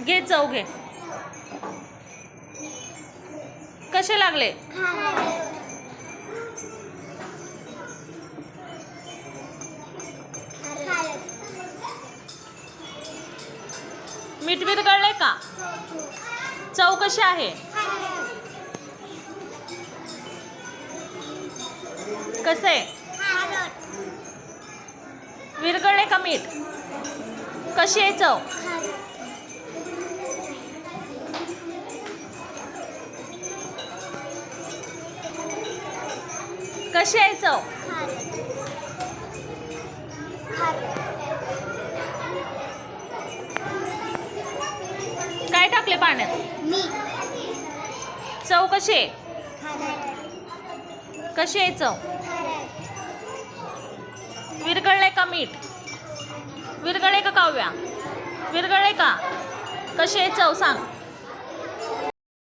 घे चव घे. कसे लागले? मीठ विरघळले का? चव कशी आहे? कसे? विरघळले का मीठ? कशी आहे चव? कशी आहे चव? काय टाकले पाण्यात? चव कशी आहे? कशी आहे चव? विरघळले का मीठ? विरघळले का काव्या? विरघळले का? कशी आहे चव सांग.